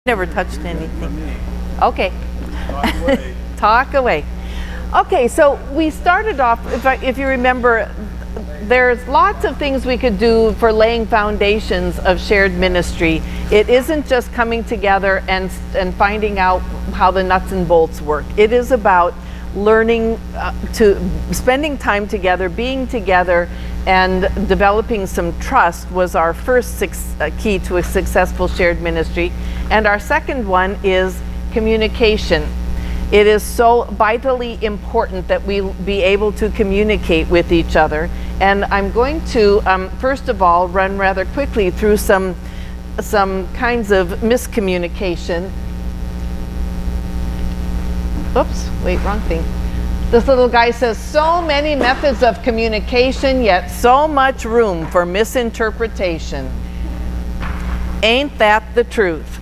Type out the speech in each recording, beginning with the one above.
Never touched anything. Okay. Talk away. Okay, so we started off, if you remember, there's lots of things we could do for laying foundations of shared ministry. It isn't just coming together and finding out how the nuts and bolts work. It is about learning spending time together, being together, and developing some trust was our first key to a successful shared ministry. And our second one is communication. It is so vitally important that we be able to communicate with each other. And I'm going to, first of all, run rather quickly through some kinds of miscommunication. Oops, wait, wrong thing. This little guy says, so many methods of communication, yet so much room for misinterpretation. Ain't that the truth?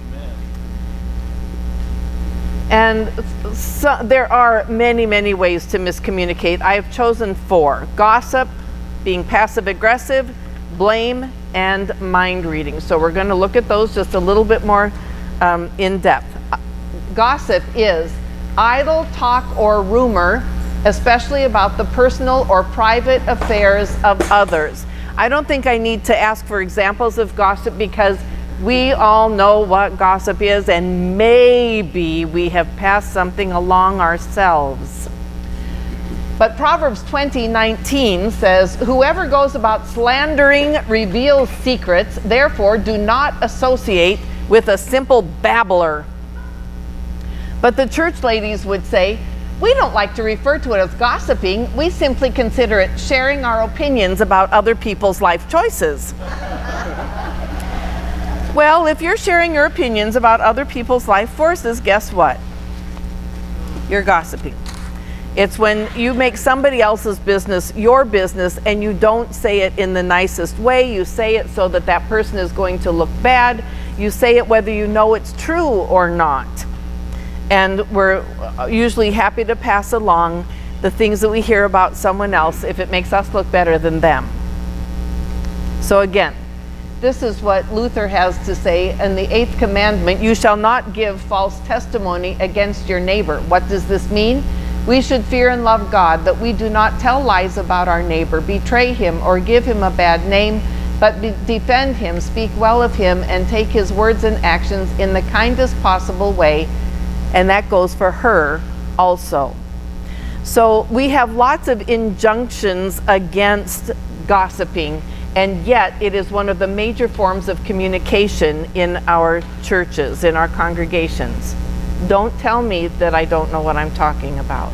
And so, there are many, many ways to miscommunicate. I have chosen 4. Gossip, being passive-aggressive, blame, and mind reading. So we're going to look at those just a little bit more in depth. Gossip is idle talk or rumor, especially about the personal or private affairs of others. I don't think I need to ask for examples of gossip because we all know what gossip is, and maybe we have passed something along ourselves. But Proverbs 20:19 says, whoever goes about slandering reveals secrets, therefore do not associate with a simple babbler. But the church ladies would say, we don't like to refer to it as gossiping, we simply consider it sharing our opinions about other people's life choices. Well, if you're sharing your opinions about other people's life forces, guess what? You're gossiping. It's when you make somebody else's business your business and you don't say it in the nicest way. You say it so that that person is going to look bad. You say it whether you know it's true or not. And we're usually happy to pass along the things that we hear about someone else if it makes us look better than them. So again, this is what Luther has to say in the 8th commandment, you shall not give false testimony against your neighbor. What does this mean? We should fear and love God, that we do not tell lies about our neighbor, betray him, or give him a bad name, but defend him, speak well of him, and take his words and actions in the kindest possible way. And that goes for her also. So we have lots of injunctions against gossiping, and yet it is one of the major forms of communication in our churches, in our congregations. Don't tell me that I don't know what I'm talking about.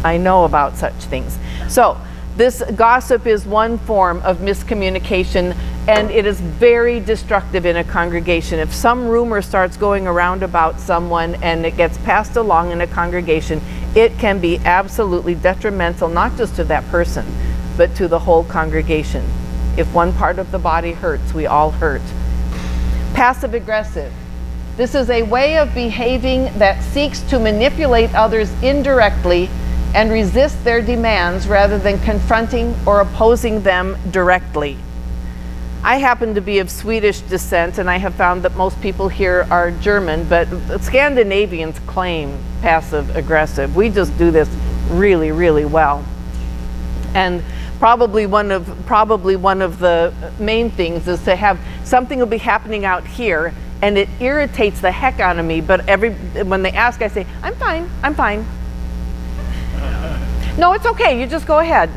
I know about such things. So this gossip is one form of miscommunication, and it is very destructive in a congregation. If some rumor starts going around about someone and it gets passed along in a congregation, it can be absolutely detrimental, not just to that person, but to the whole congregation. If one part of the body hurts, we all hurt. Passive-aggressive. This is a way of behaving that seeks to manipulate others indirectly and resist their demands rather than confronting or opposing them directly. I happen to be of Swedish descent, and I have found that most people here are German, but Scandinavians claim passive-aggressive. We just do this really, really well. And probably one of the main things is to have something will be happening out here, and it irritates the heck out of me, but when they ask, I say, I'm fine, I'm fine. No, it's okay, you just go ahead.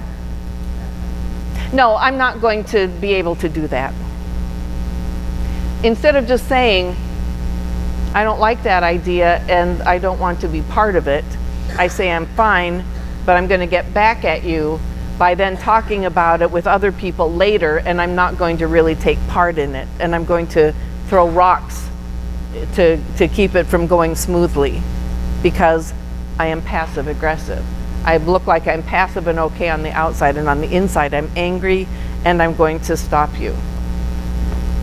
No, I'm not going to be able to do that. Instead of just saying, I don't like that idea and I don't want to be part of it, I say I'm fine, but I'm going to get back at you by then talking about it with other people later, and I'm not going to really take part in it, and I'm going to throw rocks to keep it from going smoothly because I am passive-aggressive. I look like I'm passive and okay on the outside, and on the inside I'm angry and I'm going to stop you.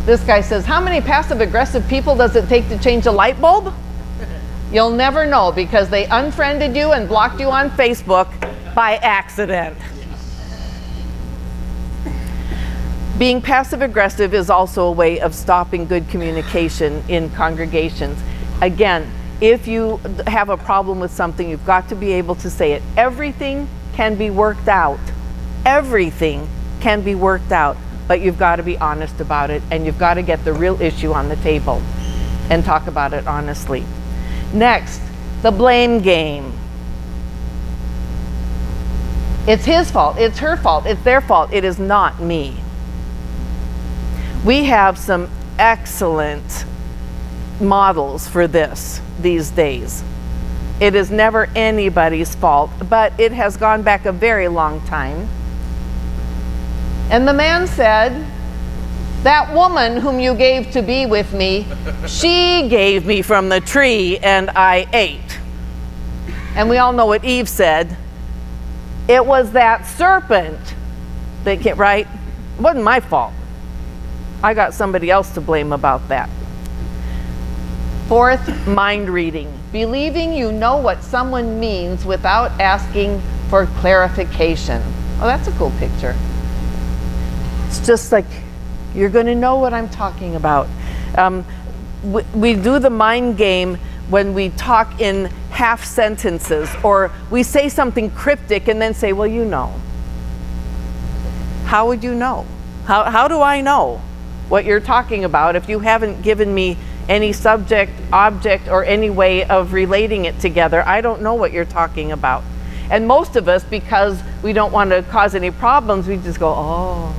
This guy says, how many passive-aggressive people does it take to change a light bulb? You'll never know because they unfriended you and blocked you on Facebook by accident. Being passive aggressive is also a way of stopping good communication in congregations. Again, if you have a problem with something, you've got to be able to say it. Everything can be worked out. Everything can be worked out, but you've got to be honest about it, and you've got to get the real issue on the table and talk about it honestly. Next, the blame game. It's his fault, it's her fault, it's their fault, it is not me. We have some excellent models for this these days. It is never anybody's fault, but it has gone back a very long time. And the man said, that woman whom you gave to be with me, she gave me from the tree and I ate. And we all know what Eve said. It was that serpent that came, right? It wasn't my fault. I got somebody else to blame about that. Fourth, mind reading. Believing you know what someone means without asking for clarification. Oh, that's a cool picture. It's just like, you're going to know what I'm talking about. We do the mind game when we talk in half sentences, or we say something cryptic and then say, well, you know. How would you know? How do I know what you're talking about if you haven't given me any subject, object, or any way of relating it together? I don't know what you're talking about. And most of us, because we don't want to cause any problems, we just go, oh.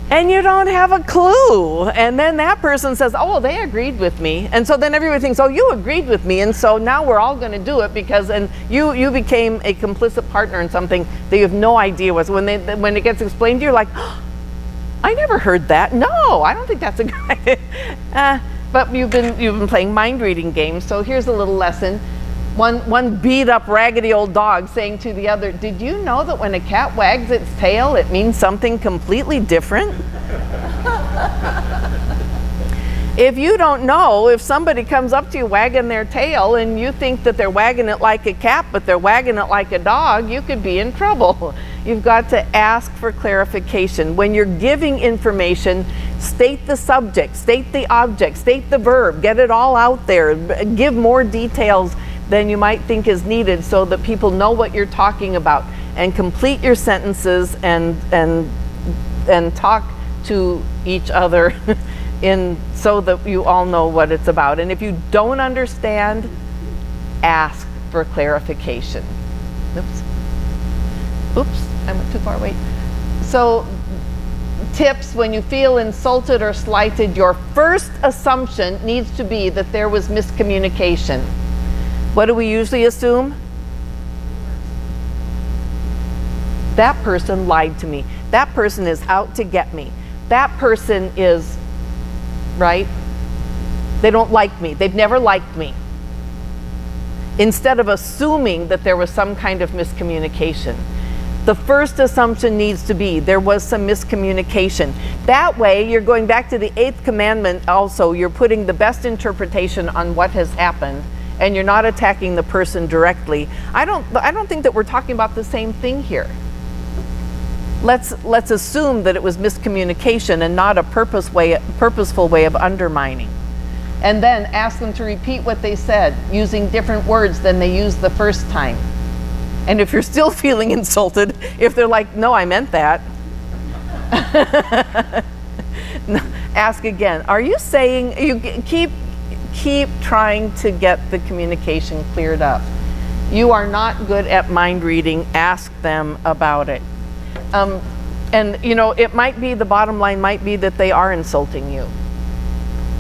And you don't have a clue. And then that person says, oh, well, they agreed with me. And so then everybody thinks, oh, you agreed with me. And so now we're all going to do it because, and you became a complicit partner in something that you have no idea was. When it gets explained to you, you're like, oh, I never heard that. No, I don't think that's a good idea. But you've been playing mind reading games. So here's a little lesson. One beat up raggedy old dog saying to the other, did you know that when a cat wags its tail, it means something completely different? If you don't know, if somebody comes up to you wagging their tail and you think that they're wagging it like a cat, but they're wagging it like a dog, you could be in trouble. You've got to ask for clarification. When you're giving information, state the subject, state the object, state the verb, get it all out there, give more details than you might think is needed so that people know what you're talking about, and complete your sentences and talk to each other so that you all know what it's about. And if you don't understand, ask for clarification. Oops, I went too far, wait. So tips: when you feel insulted or slighted, your first assumption needs to be that there was miscommunication. What do we usually assume? That person lied to me. That person is out to get me. That person is, right? They don't like me. They've never liked me. Instead of assuming that there was some kind of miscommunication, the first assumption needs to be there was some miscommunication. That way, you're going back to the 8th commandment also. You're putting the best interpretation on what has happened, and you're not attacking the person directly. I don't think that we're talking about the same thing here. Let's assume that it was miscommunication and not a purposeful way of undermining. And then ask them to repeat what they said using different words than they used the first time. And if you're still feeling insulted, if they're like, no, I meant that, ask again. Are you saying, you keep trying to get the communication cleared up. You are not good at mind reading. Ask them about it. And you know, it might be, the bottom line might be that they are insulting you.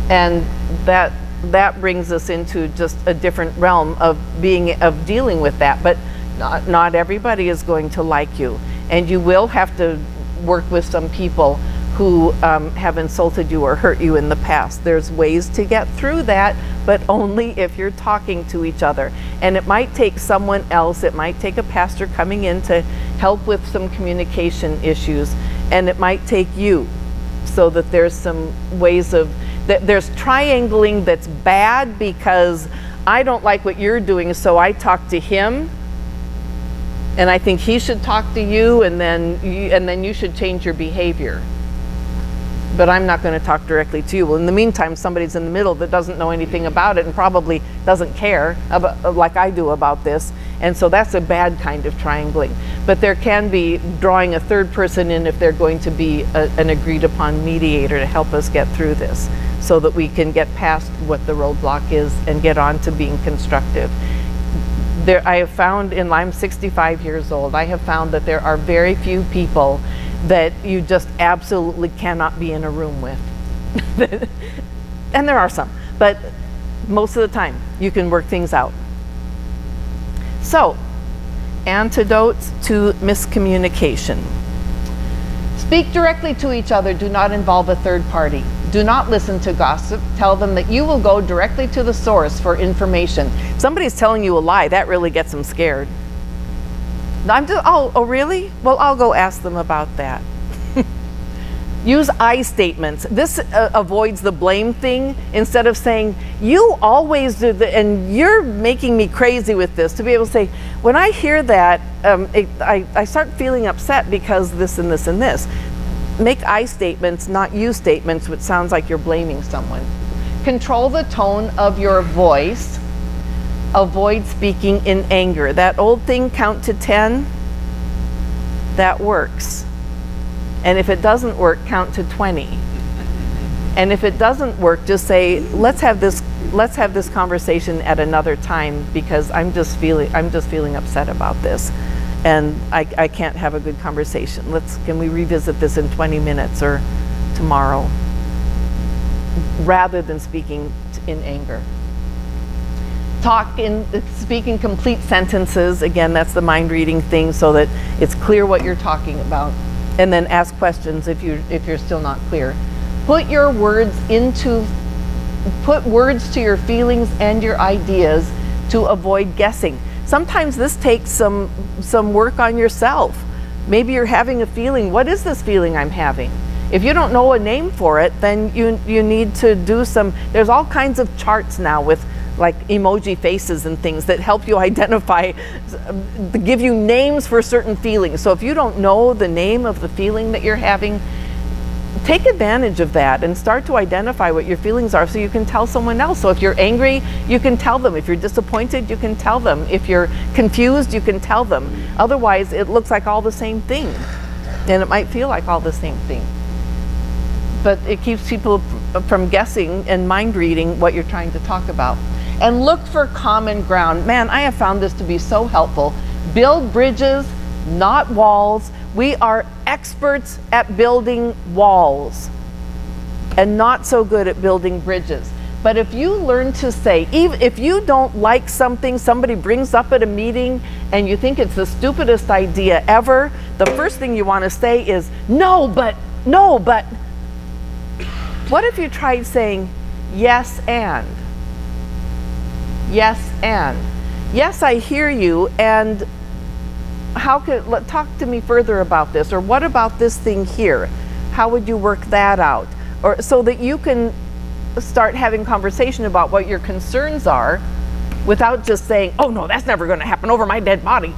And that brings us into just a different realm of dealing with that. But not everybody is going to like you. And you will have to work with some people who have insulted you or hurt you in the past. There's ways to get through that, but only if you're talking to each other. And it might take someone else, it might take a pastor coming in to help with some communication issues, and it might take you, so that there's some ways of, there's triangling that's bad because I don't like what you're doing, so I talk to him. And I think he should talk to you, and then you should change your behavior. But I'm not going to talk directly to you. Well, in the meantime, somebody's in the middle that doesn't know anything about it and probably doesn't care about, like I do about this. And so that's a bad kind of triangling. But there can be drawing a third person in if they're going to be an agreed upon mediator to help us get through this, so that we can get past what the roadblock is and get on to being constructive. I have found, I'm 65 years old, I have found that there are very few people that you just absolutely cannot be in a room with. And there are some, but most of the time you can work things out. So, antidotes to miscommunication. Speak directly to each other. Do not involve a third party. Do not listen to gossip. Tell them that you will go directly to the source for information. If somebody's telling you a lie, that really gets them scared. Oh, really? Well, I'll go ask them about that. Use I statements. This avoids the blame thing. Instead of saying, you always do and you're making me crazy with this, to be able to say, when I hear that, I start feeling upset because this and this and this. Make I statements, not you statements, which sounds like you're blaming someone. Control the tone of your voice. Avoid speaking in anger. That old thing, count to 10, that works. And if it doesn't work, count to 20. And if it doesn't work, just say, let's have this conversation at another time, because I'm just feeling upset about this. And I can't have a good conversation. Can we revisit this in 20 minutes or tomorrow? Rather than speaking in anger. Speak in complete sentences. Again, that's the mind reading thing, so that it's clear what you're talking about. And then ask questions if you're still not clear. Put words to your feelings and your ideas to avoid guessing. Sometimes this takes some work on yourself. Maybe you're having a feeling. What is this feeling I'm having? If you don't know a name for it, then you need to do there's all kinds of charts now with like emoji faces and things that help you identify, give you names for certain feelings. So if you don't know the name of the feeling that you're having, take advantage of that and start to identify what your feelings are so you can tell someone else. So if you're angry, you can tell them. If you're disappointed, you can tell them. If you're confused, you can tell them. Otherwise, it looks like all the same thing. And it might feel like all the same thing. But it keeps people from guessing and mind reading what you're trying to talk about. And look for common ground. Man, I have found this to be so helpful. Build bridges, not walls. We are experts at building walls and not so good at building bridges. But if you learn to say, even if you don't like something somebody brings up at a meeting and you think it's the stupidest idea ever, the first thing you want to say is, no, but. What if you tried saying, yes, and? Yes, and. Yes, I hear you, and talk to me further about this, or what about this thing here? How would you work that out? Or so that you can start having conversation about what your concerns are without just saying, oh no, that's never going to happen over my dead body.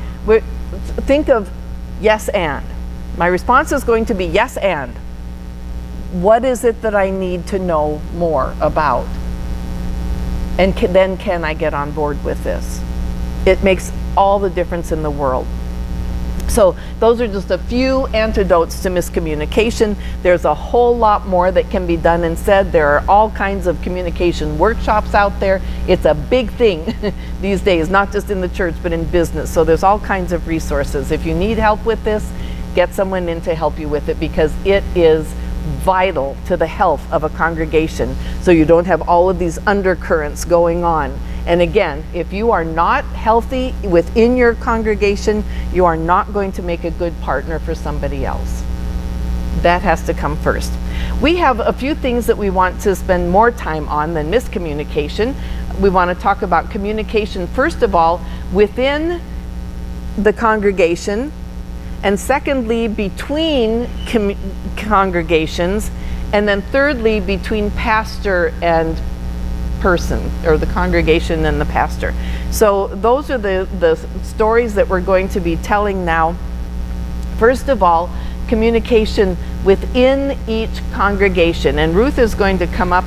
Think of yes, and. My response is going to be yes, and. What is it that I need to know more about? And then can I get on board with this? It makes all the difference in the world. So those are just a few antidotes to miscommunication. There's a whole lot more that can be done and said. There are all kinds of communication workshops out there. It's a big thing these days, not just in the church, but in business. So there's all kinds of resources. If you need help with this, get someone in to help you with it, because it is vital to the health of a congregation, so you don't have all of these undercurrents going on. And again, if you are not healthy within your congregation, you are not going to make a good partner for somebody else. That has to come first. We have a few things that we want to spend more time on than miscommunication. We want to talk about communication, first of all, within the congregation, and secondly, between congregations, and then thirdly, between pastor and person, or the congregation and the pastor. So those are the stories that we're going to be telling now. First of all, communication within each congregation. And Ruth is going to come up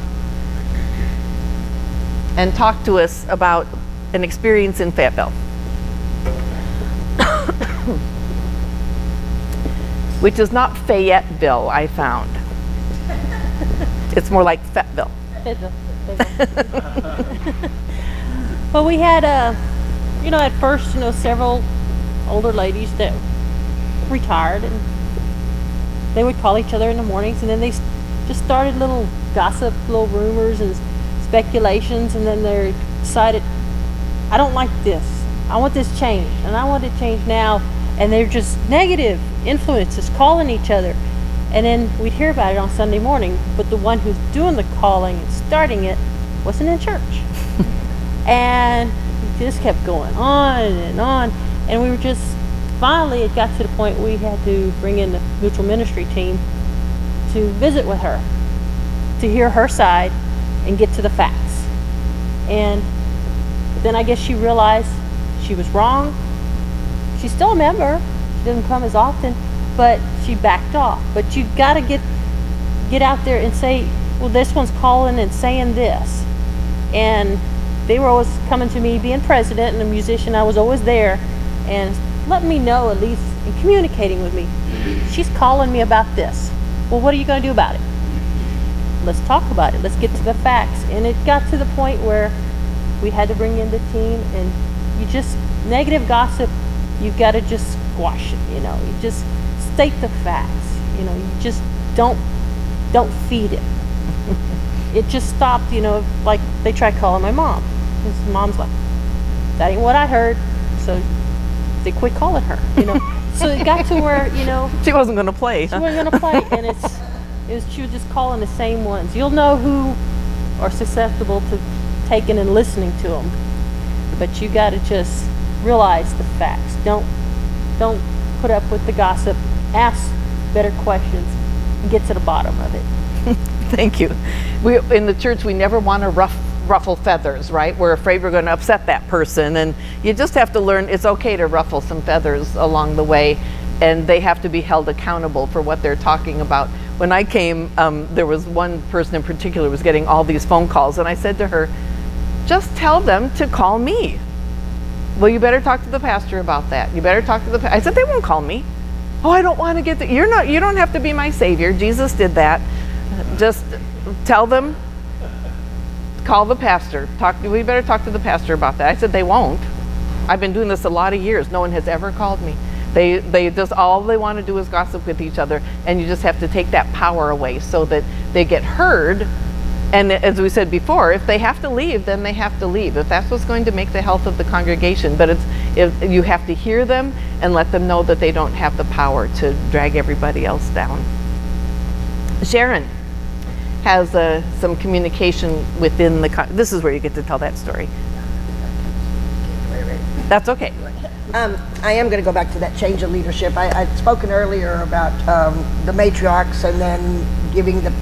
and talk to us about an experience in Fayetteville. Which is not Fayetteville, I found. It's more like Fayetteville. Well, we had, at first, several older ladies that retired, and they would call each other in the mornings, and then they just started little gossip, little rumors and speculations, and then they decided, I don't like this. I want this changed, and I want it changed now. And they're just negative influences calling each other. And then we'd hear about it on Sunday morning, but the one who's doing the calling and starting it wasn't in church. And it just kept going on and on. And we were just, finally it got to the point we had to bring in the mutual ministry team to visit with her, to hear her side and get to the facts. And then I guess she realized she was wrong. She's still a member. She doesn't come as often, but she backed off. But you got to get out there and say, well, this one's calling and saying this. And they were always coming to me, being president and a musician. I was always there and letting me know, at least, and communicating with me. She's calling me about this. Well, what are you going to do about it? Let's talk about it. Let's get to the facts. And it got to the point where we had to bring in the team, and you just, negative gossip, you've got to just squash it, you just state the facts, you just don't feed it. It just stopped, like they tried calling my mom. His mom's like, that ain't what I heard, so they quit calling her, So it got to where, she wasn't going to play. She wasn't going to play, and she was just calling the same ones. You'll know who are susceptible to taking and listening to them, but you got to just realize the facts. Don't put up with the gossip. Ask better questions and get to the bottom of it. Thank you. In the church, we never want to ruffle feathers, right? We're afraid we're going to upset that person, and you just have to learn it's okay to ruffle some feathers along the way, and they have to be held accountable for what they're talking about. When I came, there was one person in particular who was getting all these phone calls, and I said to her, just tell them to call me. Well, you better talk to the pastor about that. You better talk to the I said, they won't call me. Oh, I don't want to get you don't have to be my savior. Jesus did that. Just tell them, call the pastor. We better talk to the pastor about that. I said, they won't. I've been doing this a lot of years. No one has ever called me. They just, all they want to do is gossip with each other, and you just have to take that power away so that they get heard. And as we said before, if they have to leave, then they have to leave. If that's what's going to make the health of the congregation. But if you have to hear them and let them know that they don't have the power to drag everybody else down. Sharon has some communication within this is where you get to tell that story. That's okay. I am going to go back to that change of leadership. I'd spoken earlier about the matriarchs and then giving the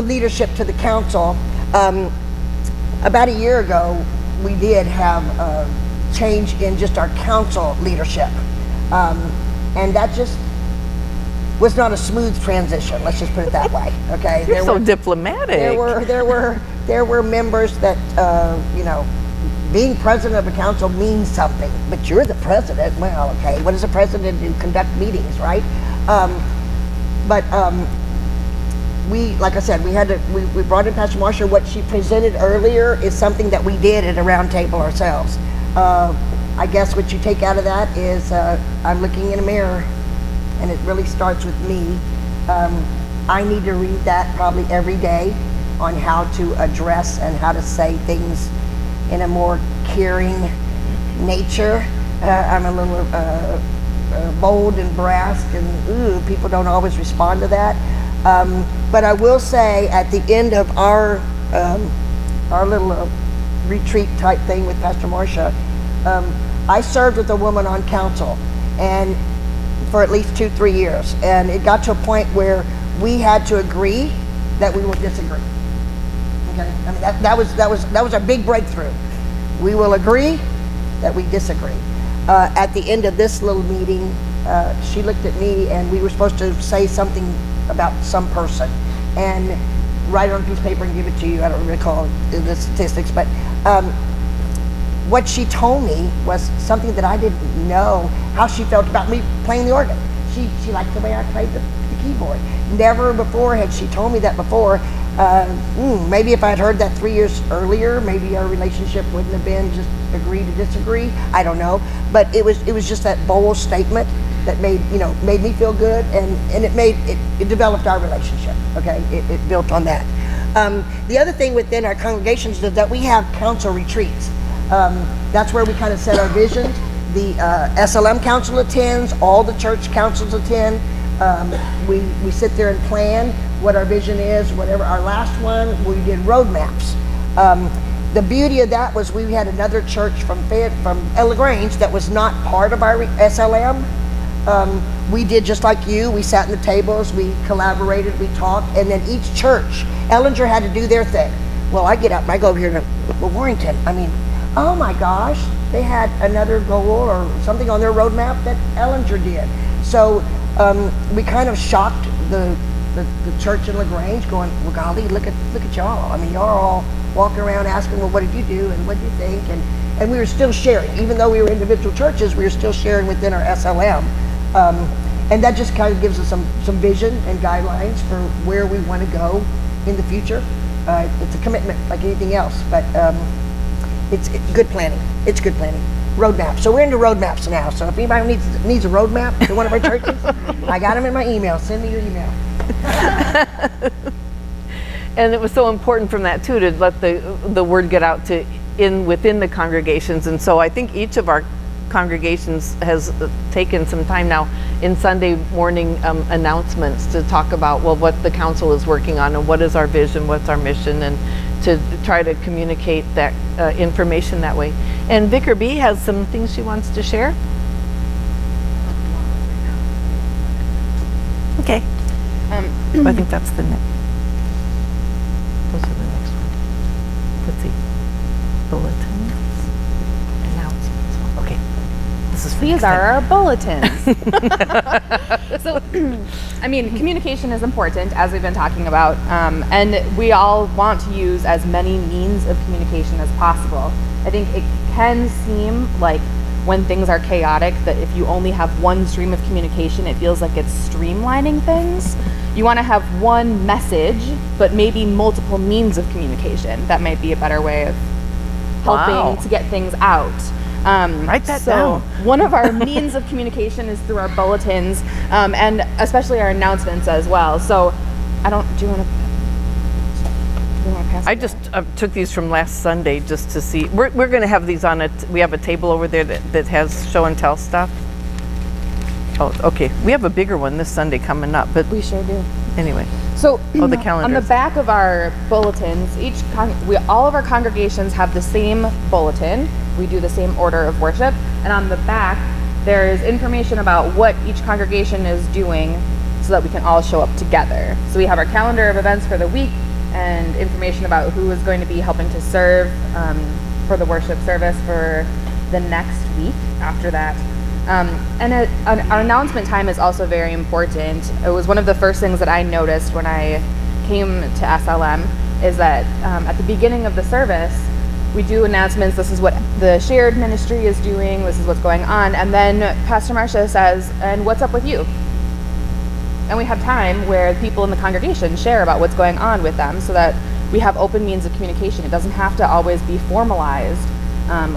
leadership to the council. About a year ago, we did have a change in just our council leadership. And that just was not a smooth transition, let's just put it that way, okay? You're so diplomatic. There were members that, being president of a council means something, but you're the president. Well, okay, what does a president do? Conduct meetings, right? We, like I said, we brought in Pastor Marsha. What she presented earlier is something that we did at a round table ourselves. I guess what you take out of that is I'm looking in a mirror, and it really starts with me. I need to read that probably every day on how to address and how to say things in a more caring nature. I'm a little bold and brash, and people don't always respond to that. But I will say, at the end of our little retreat type thing with Pastor Marsha, I served with a woman on council, and for at least 2-3 years, and it got to a point where we had to agree that we would disagree. Okay, I mean that was our big breakthrough. We will agree that we disagree. At the end of this little meeting, she looked at me, and we were supposed to say something about some person, and write it on a piece of paper and give it to you. I don't recall the statistics, but what she told me was something that I didn't know how she felt about me playing the organ. She liked the way I played the keyboard. Never before had she told me that before. Maybe if I'd heard that 3 years earlier, maybe our relationship wouldn't have been just agree to disagree. I don't know, but it was just that bold statement that made me feel good, and it developed our relationship. Okay, it built on that. The other thing within our congregations is that we have council retreats. That's where we kind of set our vision. The SLM council attends, all the church councils attend. We sit there and plan what our vision is. Whatever our last one, we did roadmaps. The beauty of that was we had another church from LaGrange that was not part of our SLM. We did just like you. We sat in the tables, we collaborated, we talked, and then each church, Ellinger had to do their thing. Well, I get up and I go over here to Warrington. I mean, oh my gosh, they had another goal or something on their roadmap that Ellinger did. So we kind of shocked the church in LaGrange, going, well, golly, look at y'all. I mean, y'all are all walking around asking, well, what did you do and what did you think? And we were still sharing, even though we were individual churches, we were still sharing within our SLM. And that just kind of gives us some vision and guidelines for where we want to go in the future. It's a commitment like anything else, but it's good planning. It's good planning. Roadmap. So we're into roadmaps now. So if anybody needs a roadmap to one of our churches, I got them in my email. Send me your email. And it was so important from that too to let the word get out to within the congregations. And so I think each of our congregations has taken some time now in Sunday morning announcements to talk about, well, what the council is working on and what is our vision, what's our mission, and to try to communicate that information that way. And Vicar B has some things she wants to share. Okay. I think that's the next. Those are the next one. Let's see. Bulletins, announcements. Okay. This is These are our bulletins. So, I mean, communication is important, as we've been talking about, and we all want to use as many means of communication as possible. I think it can seem like when things are chaotic that if you only have one stream of communication, it feels like it's streamlining things. You want to have one message, but maybe multiple means of communication. That might be a better way of helping to get things out. Write that down. One of our means of communication is through our bulletins, and especially our announcements as well. So, do you want to pass? I just took these from last Sunday just to see. We're going to have these on we have a table over there that has show and tell stuff. Oh, okay. We have a bigger one this Sunday coming up, but We sure do. anyway. So the calendar. on the back of our bulletins, all of our congregations have the same bulletin. We do the same order of worship, and on the back there is information about what each congregation is doing, so that we can all show up together. So we have our calendar of events for the week and information about who is going to be helping to serve for the worship service for the next week after that. Our announcement time is also very important. It was one of the first things that I noticed when I came to SLM is that at the beginning of the service, we do announcements. This is what the shared ministry is doing. This is what's going on. And then Pastor Marcia says, and what's up with you? And we have time where people in the congregation share about what's going on with them so that we have open means of communication. It doesn't have to always be formalized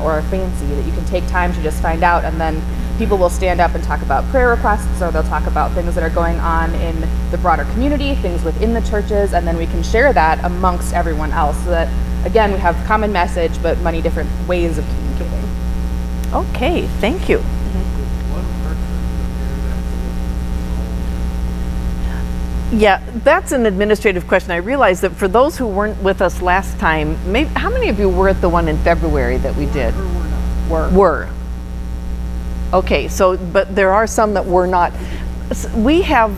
or fancy, that you can take time to just find out, and then people will stand up and talk about prayer requests, or they'll talk about things that are going on in the broader community, things within the churches, and then we can share that amongst everyone else so that, again, we have common message, but many different ways of communicating. Okay, thank you. Yeah, that's an administrative question. I realize that for those who weren't with us last time, how many of you were at the one in February that we did? Were. Okay, so, but there are some that were not. We have,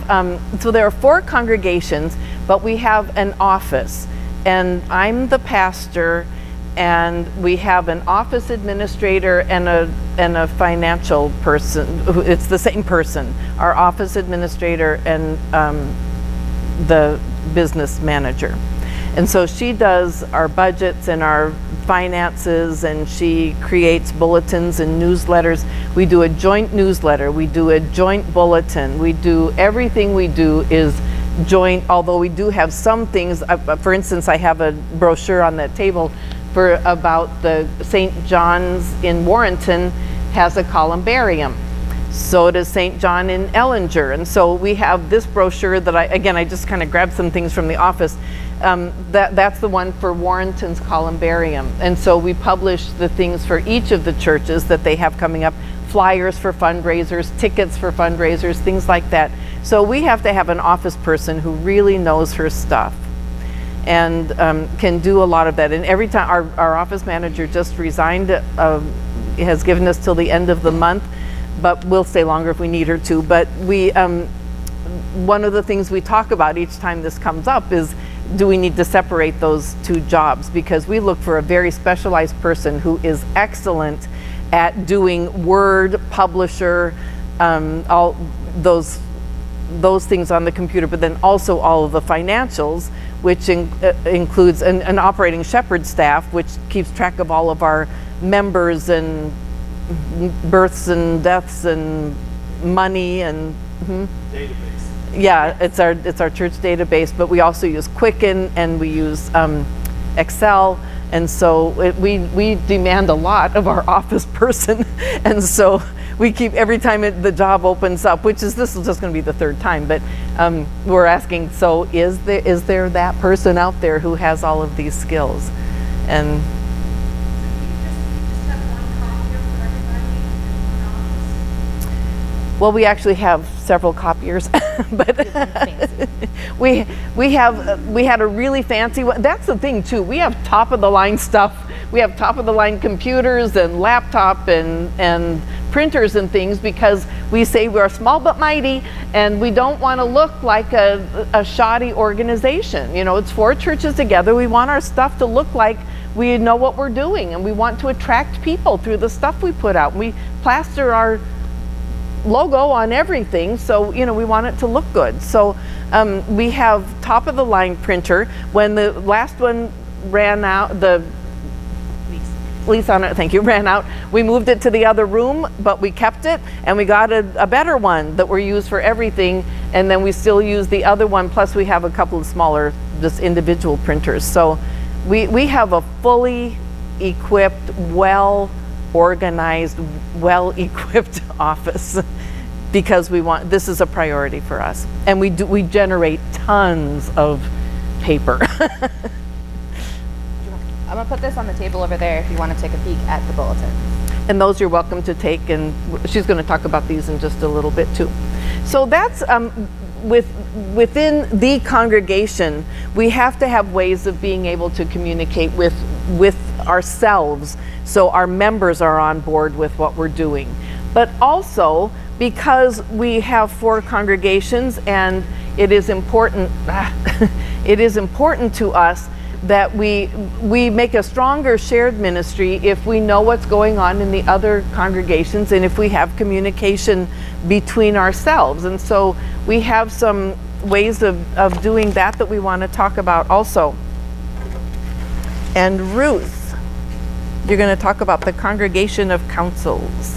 so there are 4 congregations, but we have an office. and I'm the pastor, and we have an office administrator and a financial person. It's the same person, our office administrator and the business manager. And so she does our budgets and our finances, and she creates bulletins and newsletters. We do a joint newsletter, we do a joint bulletin, we do everything we do is joint, although we do have some things. For instance, I have a brochure on that table for about the St. John's in Warrenton has a columbarium. So does St. John in Ellinger. And so we have this brochure that I just kind of grabbed some things from the office. That's the one for Warrenton's columbarium. And so we publish the things for each of the churches that they have coming up, flyers for fundraisers, tickets for fundraisers, things like that. So we have to have an office person who really knows her stuff and can do a lot of that. And every time our office manager just resigned, has given us till the end of the month, but we'll stay longer if we need her to. But we, one of the things we talk about each time this comes up is, do we need to separate those two jobs? Because we look for a very specialized person who is excellent at doing Word, Publisher, all those things on the computer, but then also all of the financials, which includes an operating shepherd staff, which keeps track of all of our members and births and deaths and money and database. Yeah, it's our church database, but we also use Quicken and we use Excel, and so we demand a lot of our office person, and so we keep every time the job opens up, which is this is just going to be the third time, but we're asking, so is there that person out there who has all of these skills? And well, we actually have several copiers, but we had a really fancy one. That's the thing too. We have top of the line stuff. We have top of the line computers and laptop and printers and things, because we say we're small but mighty, and we don't want to look like a shoddy organization. You know, it's 4 churches together. We want our stuff to look like we know what we're doing, and we want to attract people through the stuff we put out. We plaster our logo on everything, so you know, we want it to look good. So we have top of the line printer. When the last one ran out, the lease on it, thank you, ran out, we moved it to the other room, but we kept it, and we got a better one that we're used for everything, and then we still use the other one, plus we have a couple of smaller just individual printers. So we have a fully equipped, well organized, well-equipped office, because this is a priority for us, and we generate tons of paper. I'm gonna put this on the table over there if you want to take a peek at the bulletin. And those you're welcome to take, and she's going to talk about these in just a little bit too. So that's within the congregation, we have to have ways of being able to communicate with ourselves, so our members are on board with what we're doing. But also, because we have 4 congregations, and it is important it is important to us that we make a stronger shared ministry if we know what's going on in the other congregations, and if we have communication between ourselves. And so we have some ways of doing that we want to talk about also. And Ruth, you're going to talk about the Congregation of Councils.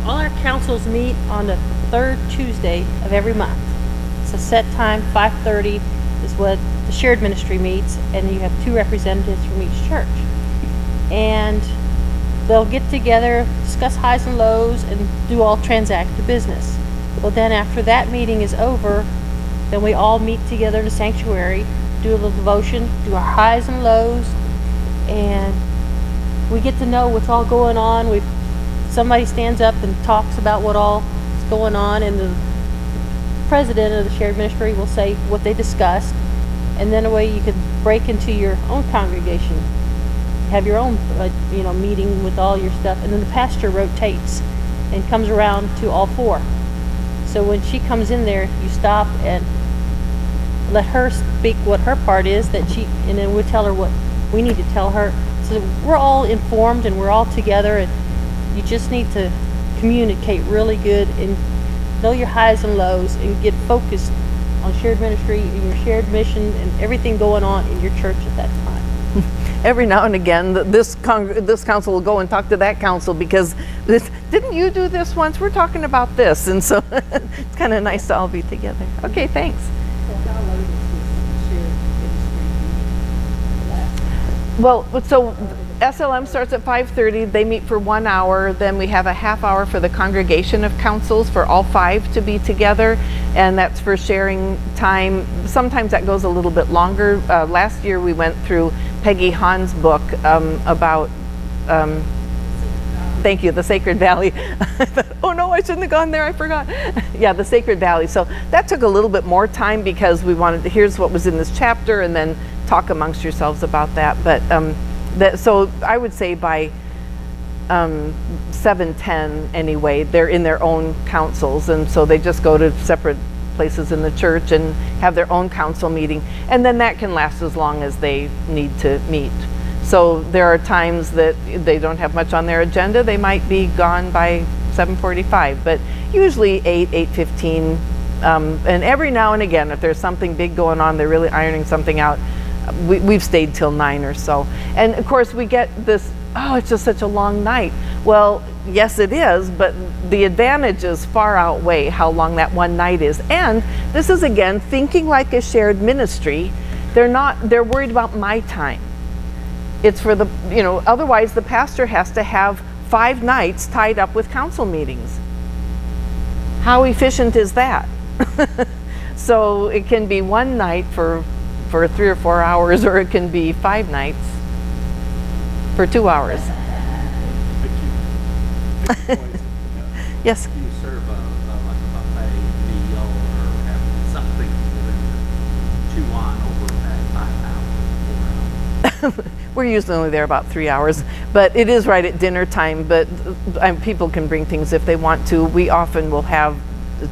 All our councils meet on the 3rd Tuesday of every month. It's a set time, 5:30 is what the shared ministry meets, and you have 2 representatives from each church. And they'll get together, discuss highs and lows, and do all transactive business. Well, then after that meeting is over, then we all meet together in the sanctuary, do a little devotion, do our highs and lows, and we get to know what's all going on. Somebody stands up and talks about what all is going on, and the president of the shared ministry will say what they discussed, and then a way you can break into your own congregation, have your own meeting with all your stuff, and then the pastor rotates, and comes around to all four. So when she comes in there, you stop and let her speak what her part is, and then we'll tell her what we need to tell her. So we're all informed and we're all together, and you just need to communicate really good and know your highs and lows and get focused on shared ministry and your shared mission and everything going on in your church at that time. Every now and again, this council will go and talk to that council because didn't you do this once? We're talking about this, and so it's kind of nice to all be together. Okay, thanks. Well, so SLM starts at 5:30. They meet for 1 hour. Then we have a half hour for the congregation of councils for all 5 to be together, and that's for sharing time. Sometimes that goes a little bit longer. Last year we went through Peggy Hahn's book about, thank you, the Sacred Valley. Oh no, I shouldn't have gone there, I forgot. Yeah, the Sacred Valley. So that took a little bit more time because we wanted to, here's what was in this chapter, and then talk amongst yourselves about that. But so I would say by 7:10 anyway, they're in their own councils, and so they just go to separate places in the church and have their own council meeting, and then that can last as long as they need to meet. So there are times that they don't have much on their agenda. They might be gone by 7:45, but usually 8:15, and every now and again, if there's something big going on, they're really ironing something out, we've stayed till 9 or so. And of course we get this, oh, it's just such a long night. Well, yes it is, but the advantages far outweigh how long that one night is. And this is again thinking like a shared ministry. They're worried about my time. It's for the, otherwise the pastor has to have 5 nights tied up with council meetings. How efficient is that? So it can be one night for 3 or 4 hours, or it can be 5 nights for 2 hours. Yes. Do you serve like a buffet meal or have something for them to chew on over that 5 hours, 4 hours? We're usually only there about 3 hours, but it is right at dinner time. But people can bring things if they want to. We often will have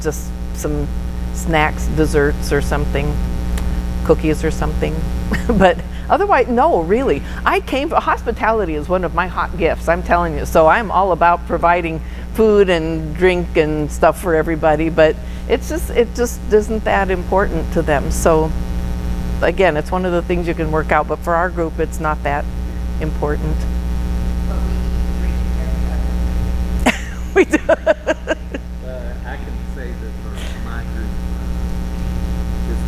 just some snacks, desserts or something, cookies or something. But otherwise, no, really. Hospitality is one of my hot gifts, I'm telling you. So I'm all about providing food and drink and stuff for everybody, but it just isn't that important to them. So again, it's one of the things you can work out, but for our group, it's not that important. But we need to drink every We do. I can say that for my group,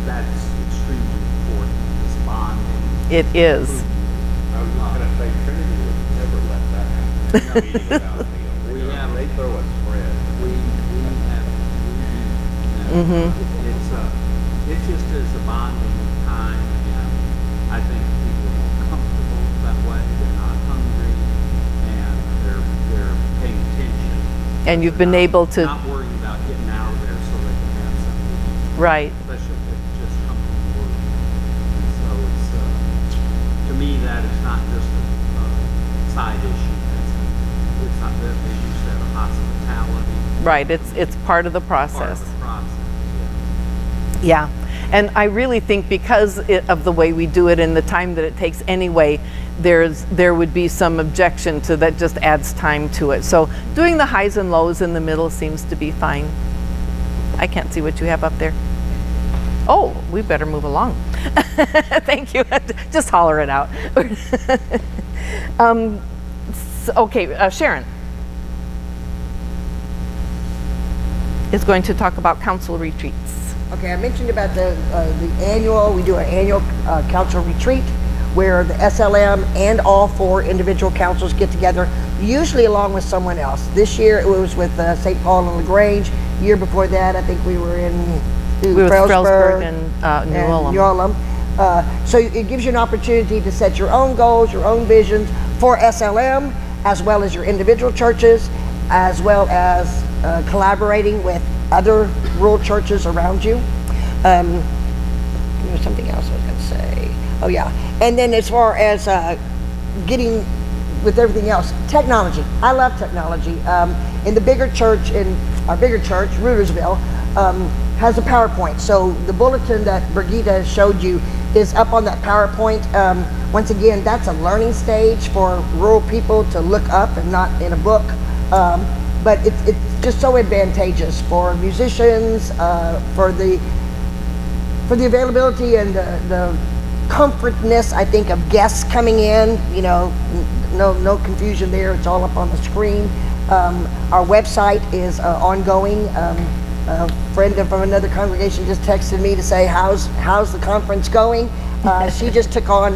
that's extremely important, this bonding. It is. I was just gonna say Trinity would never let that happen. Meeting without a meal. They throw a spread. We have, it's just as a bonding time, and I think people are more comfortable that way. They're not hungry, and they're paying attention. And you've been able to, Not worrying about getting out of there so they can have something. right. Especially if they just come from work. And so to me, that is not just a side issue. It's not that they use that hospitality. Right, it's part of the Part process. of the process, Yeah, and I really think because of the way we do it and the time that it takes anyway, there would be some objection to that. Just adds time to it. So doing the highs and lows in the middle seems to be fine. I can't see what you have up there. Oh, we better move along. Thank you. Just holler it out. Okay, Sharon is going to talk about council retreats. Okay, I mentioned about the annual, we do an annual council retreat where the SLM and all 4 individual councils get together, usually along with someone else. This year it was with St. Paul and LaGrange. Year before that, I think we were in Fralesburg and New Ulm. So it gives you an opportunity to set your own goals, your own visions for SLM, as well as your individual churches, as well as collaborating with other rural churches around you. There was something else I was going to say. Oh yeah, and then as far as getting with everything else, technology. I love technology. in the bigger church, in our bigger church, Rudersville, has a PowerPoint. So the bulletin that Brigitte showed you is up on that PowerPoint. Once again, that's a learning stage for rural people to look up and not in a book. But it's just so advantageous for musicians, for the availability and the comfortness, I think, of guests coming in. You know, no confusion there. It's all up on the screen. Our website is ongoing. A friend from another congregation just texted me to say, how's the conference going? She just took on,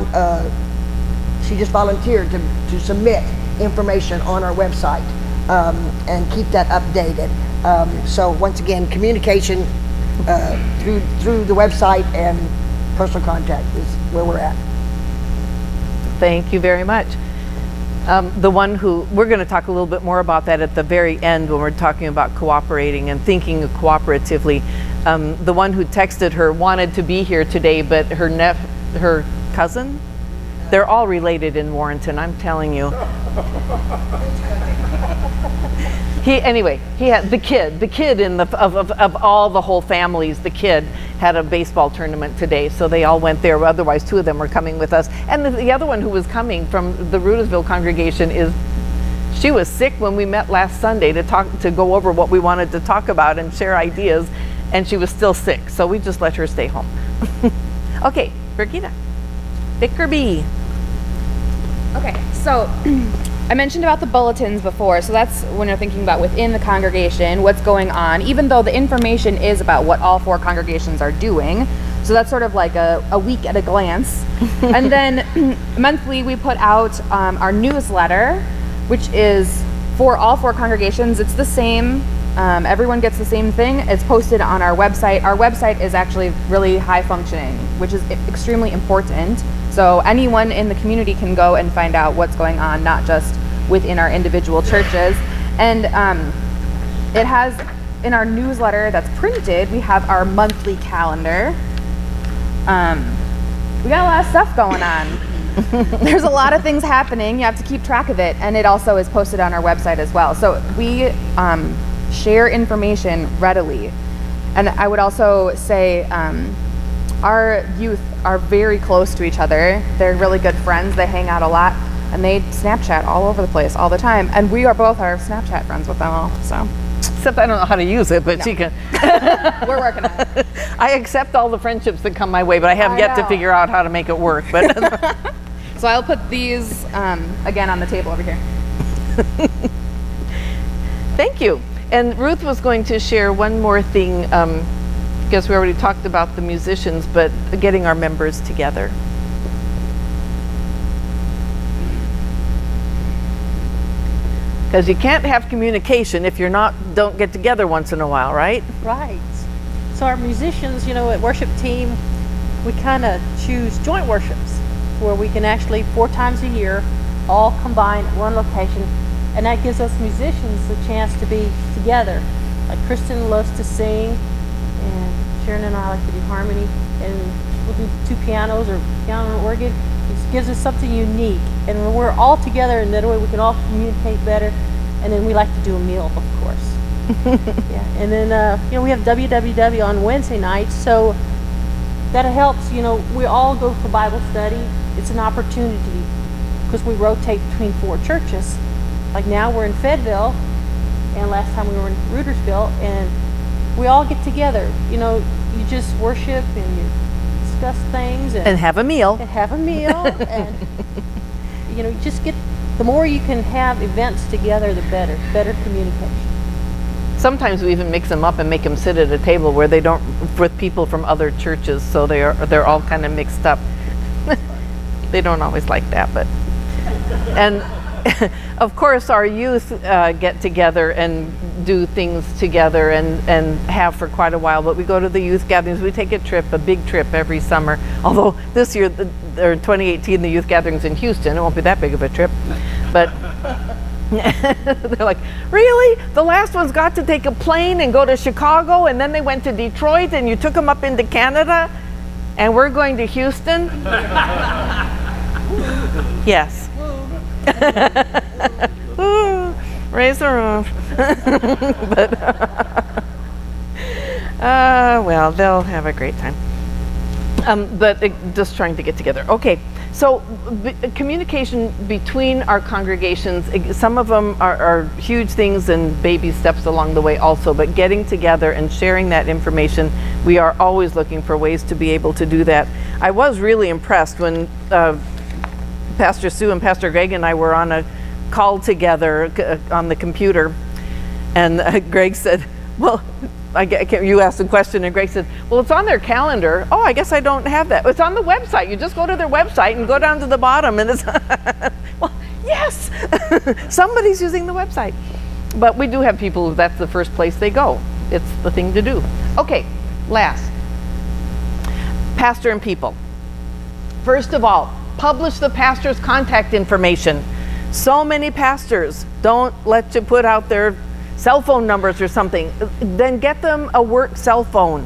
she just volunteered to submit information on our website and keep that updated. So once again, communication through the website and personal contact is where we're at. Thank you very much. The one who, we're going to talk a little bit more about that at the very end when we're talking about cooperating and thinking cooperatively. The one who texted her wanted to be here today, but her cousin, they're all related in Warrenton, I'm telling you. He had the kid of all the whole families, the kid had a baseball tournament today, so they all went there. Otherwise, two of them were coming with us. And the other one who was coming from the Rudersville congregation she was sick when we met last Sunday to go over what we wanted to talk about and share ideas, and she was still sick, so we just let her stay home. Okay, Brigitte, Bickerby. Okay, so I mentioned about the bulletins before, so that's when you're thinking about within the congregation, what's going on, even though the information is about what all 4 congregations are doing. So that's sort of like a week at a glance. And then monthly we put out our newsletter, which is for all 4 congregations. It's the same, everyone gets the same thing. It's posted on our website. Our website is actually really high functioning, which is extremely important. So anyone in the community can go and find out what's going on, not just within our individual churches. And it has, in our newsletter that's printed, we have our monthly calendar. We got a lot of stuff going on. There's a lot of things happening. You have to keep track of it. And it also is posted on our website as well. So we share information readily. And I would also say, our youth are very close to each other. They're really good friends. They hang out a lot, and they Snapchat all over the place all the time. And we are both our Snapchat friends with them all. So, except I don't know how to use it, but she can. We're working on it. I accept all the friendships that come my way, but I have yet to figure out how to make it work. But so I'll put these again on the table over here. Thank you. And Ruth was going to share one more thing. Because we already talked about the musicians, but getting our members together. Because you can't have communication if don't get together once in a while, right? Right. So our musicians, at worship team, we kind of choose joint worships where we can actually 4 times a year all combine at one location, and that gives us musicians the chance to be together. Like Kristen loves to sing, and Sharon and I like to do harmony, and we'll do 2 pianos or piano and organ. It gives us something unique, and when we're all together, and that way we can all communicate better. And then we like to do a meal, of course. Yeah, and then we have WWW on Wednesday nights, so that helps. We all go for Bible study. It's an opportunity because we rotate between 4 churches. Like now we're in Fayetteville, and last time we were in Rudersville, and we all get together. You just worship and you discuss things and have a meal. And you just get. The more you can have events together, the better communication. Sometimes we even mix them up and make them sit at a table where they don't, with people from other churches, so they're all kind of mixed up. They don't always like that, but. And of course our youth get together and do things together and have for quite a while, but we go to the youth gatherings. We take a big trip every summer, although this year, or 2018, the youth gathering's in Houston. It won't be that big of a trip, but they're like, really? The last ones got to take a plane and go to Chicago, and then they went to Detroit, and you took them up into Canada, and we're going to Houston? Yes. raise the roof. Well, they'll have a great time. But just trying to get together. Okay, so communication between our congregations, some of them are huge things and baby steps along the way also, but getting together and sharing that information, we are always looking for ways to be able to do that. I was really impressed when Pastor Sue and Pastor Greg and I were on a call together on the computer, and Greg said, well, you asked a question and Greg said, well, it's on their calendar. Oh, I guess I don't have that. It's on the website. You just go to their website and go down to the bottom and it's, well, yes, somebody's using the website. But we do have people who that's the first place they go. It's the thing to do. Okay, last. Pastor and people. First of all, publish the pastor's contact information. So many pastors don't let you put out their cell phone numbers or something. Then get them a work cell phone.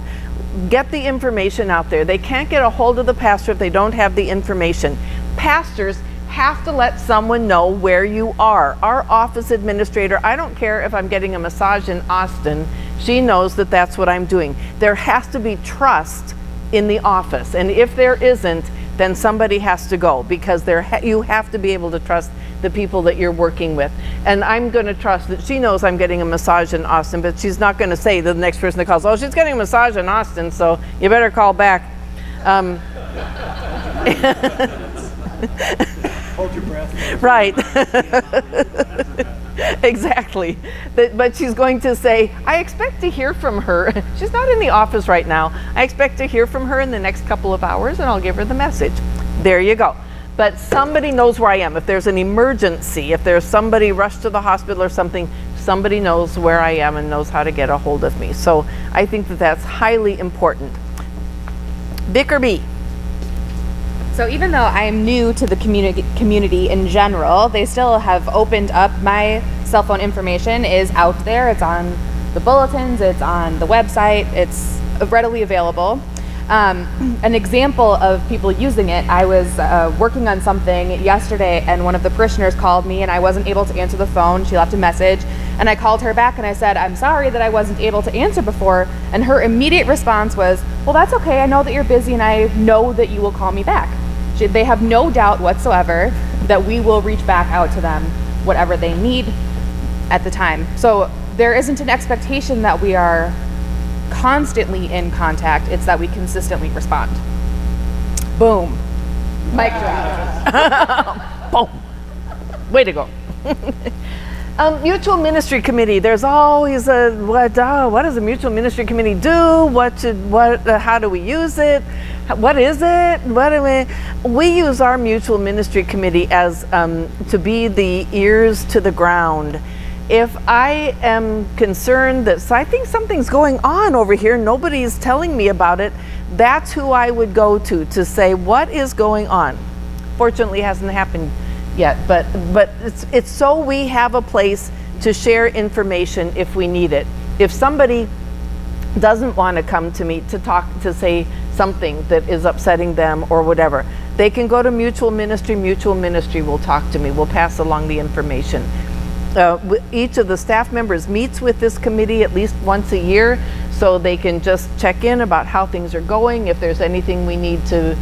Get the information out there. They can't get a hold of the pastor if they don't have the information. Pastors have to let someone know where you are. Our office administrator, I don't care if I'm getting a massage in Austin, she knows that that's what I'm doing. There has to be trust in the office, and if there isn't, then somebody has to go, because you have to be able to trust the people that you're working with. And I'm going to trust that she knows I'm getting a massage in Austin, but she's not going to say to the next person that calls, oh, she's getting a massage in Austin, so you better call back. Hold your breath. Right. Exactly. But she's going to say, I expect to hear from her. She's not in the office right now. I expect to hear from her in the next couple of hours, and I'll give her the message. There you go. But somebody knows where I am. If there's an emergency, if there's somebody rushed to the hospital or something, somebody knows where I am and knows how to get a hold of me. So I think that that's highly important. Vic or B? So even though I'm new to the community in general, they still have opened up. My cell phone information is out there. It's on the bulletins, it's on the website, it's readily available. An example of people using it, I was working on something yesterday and one of the parishioners called me and I wasn't able to answer the phone. She left a message and I called her back and I said, I'm sorry that I wasn't able to answer before. And her immediate response was, well, that's okay. I know that you're busy and I know that you will call me back. They have no doubt whatsoever that we will reach back out to them, whatever they need at the time. So there isn't an expectation that we are constantly in contact. It's that we consistently respond. Boom. Mic drop. Boom. Way to go. Mutual Ministry Committee. There's always a what does a Mutual Ministry Committee do? How do we use it? What is it? We use our Mutual Ministry Committee as to be the ears to the ground. If I am concerned that I think something's going on over here, nobody's telling me about it, that's who I would go to say what is going on. Fortunately, it hasn't happened yet, but it's so we have a place to share information if we need it. If somebody doesn't want to come to me to talk, to say something that is upsetting them or whatever, they can go to Mutual Ministry. Mutual Ministry will talk to me. We'll pass along the information. Each of the staff members meets with this committee at least once a year, so they can just check in about how things are going, if there's anything we need to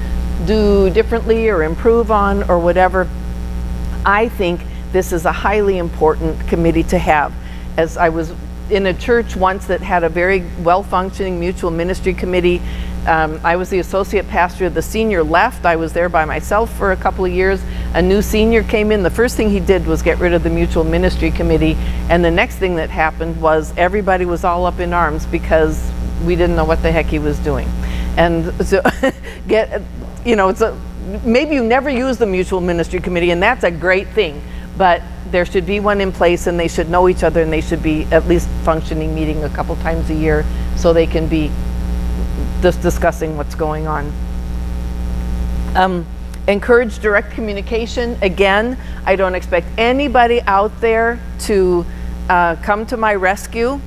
do differently or improve on or whatever. I think this is a highly important committee to have. As I was in a church once that had a very well-functioning Mutual Ministry Committee. I was the associate pastor. The senior left. I was there by myself for a couple of years. A new senior came in. The first thing he did was get rid of the Mutual Ministry Committee, and the next thing that happened was everybody was all up in arms because we didn't know what the heck he was doing. And so maybe you never use the Mutual Ministry Committee, and that's a great thing, but there should be one in place, and they should know each other, and they should be at least functioning, meeting a couple times a year so they can be just discussing what's going on. Encourage direct communication. Again, I don't expect anybody out there to come to my rescue.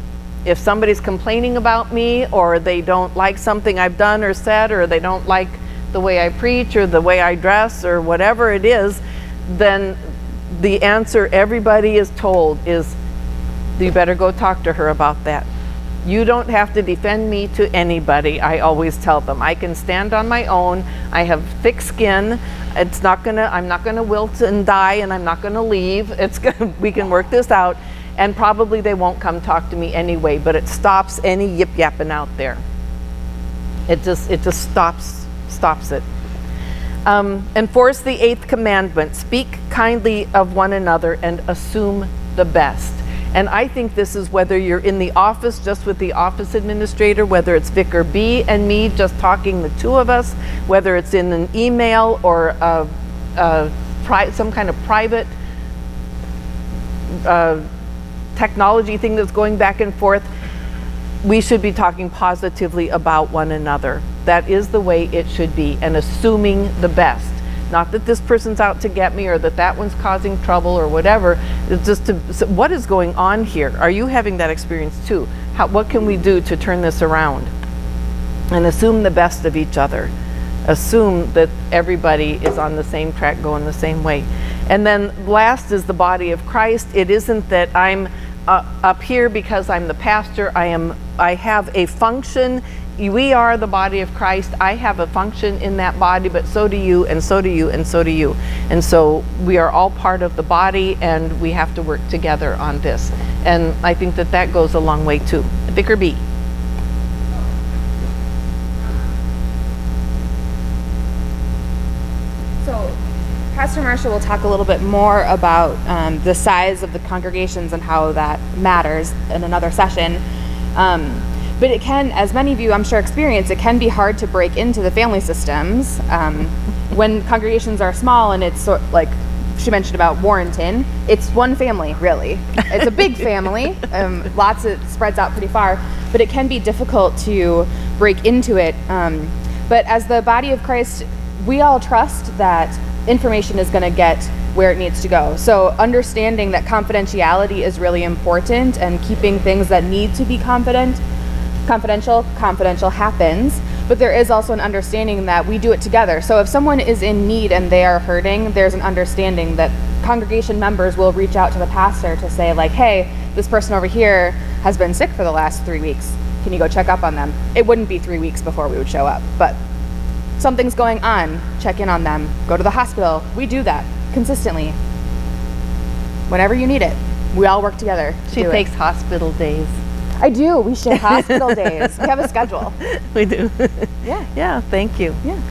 If somebody's complaining about me, or they don't like something I've done or said, or they don't like the way I preach or the way I dress or whatever it is, then the answer everybody is told is You better go talk to her about that. You don't have to defend me to anybody, I always tell them. I can stand on my own. I have thick skin. I'm not gonna wilt and die, and I'm not gonna leave. We can work this out, and probably they won't come talk to me anyway, but it stops any yip-yapping out there. It just stops it. Enforce the 8th commandment. Speak kindly of one another and assume the best. And I think this is whether you're in the office just with the office administrator, whether it's Vicar B and me just talking, the two of us, whether it's in an email or some kind of private technology thing that's going back and forth. We should be talking positively about one another. That is the way it should be, and assuming the best. Not that this person's out to get me, or that one's causing trouble or whatever. It's just what is going on here? Are you having that experience too? What can we do to turn this around? And assume the best of each other. Assume that everybody is on the same track, going the same way. And then last is the body of Christ. It isn't that I'm up here because I'm the pastor. I have a function. We are the body of Christ. I have a function in that body, but so do you, and so do you, and so do you. And so we are all part of the body, and we have to work together on this. And I think that that goes a long way too. Vicar B. So Pastor Marcia will talk a little bit more about the size of the congregations and how that matters in another session. But it can, as many of you I'm sure experience, it can be hard to break into the family systems when congregations are small, and it's like she mentioned about Warrenton. It's one family, really. It's a big family. It spreads out pretty far, but it can be difficult to break into it. But as the body of Christ, we all trust that information is going to get where it needs to go. So understanding that confidentiality is really important, and keeping things that need to be confidential happens, but there is also an understanding that we do it together. So if someone is in need and they are hurting, there's an understanding that congregation members will reach out to the pastor to say like, hey, this person over here has been sick for the last 3 weeks. Can you go check up on them? It wouldn't be 3 weeks before we would show up, but something's going on, check in on them, go to the hospital. We do that consistently. Whenever you need it, we all work together. She takes hospital days. I do. We share hospital days. We have a schedule. We do. Yeah. Yeah, thank you. Yeah.